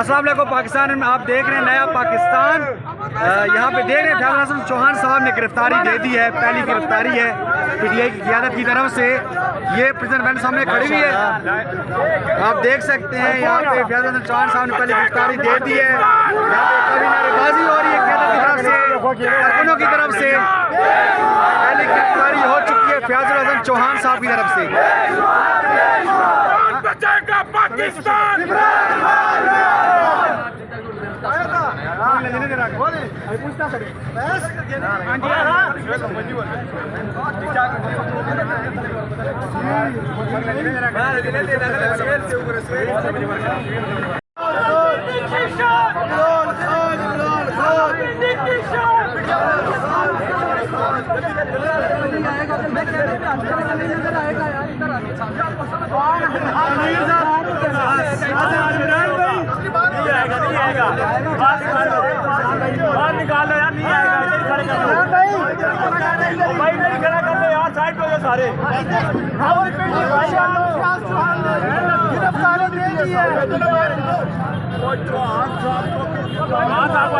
अस्सलाम वालेकुम पाकिस्तान में आप देख रहे हैं नया पाकिस्तान। यहाँ पे देख रहे हैं फैज़ल हसन चौहान साहब ने गिरफ्तारी दे दी है। पहली गिरफ्तारी है पीटीआई की क़यादत की तरफ से। ये प्रिजन वैन सामने खड़ी हुई है, आप देख सकते हैं। यहाँ पे फैज़ल हसन चौहान साहब ने पहली गिरफ्तारी दे दी है। यहाँ पे कभी नारेबाजी हो रही है क़यादत की तरफ से, कारकुनों की तरफ से। पहली गिरफ्तारी हो चुकी है फैज़ल हसन चौहान साहब की तरफ से। बाहर निकालो यार, नहीं आएगा। भाई नहीं खड़ा कर लो यार, साइड पे हो जाओ सारे। गिरफ्तारी दे दी है। खान साहब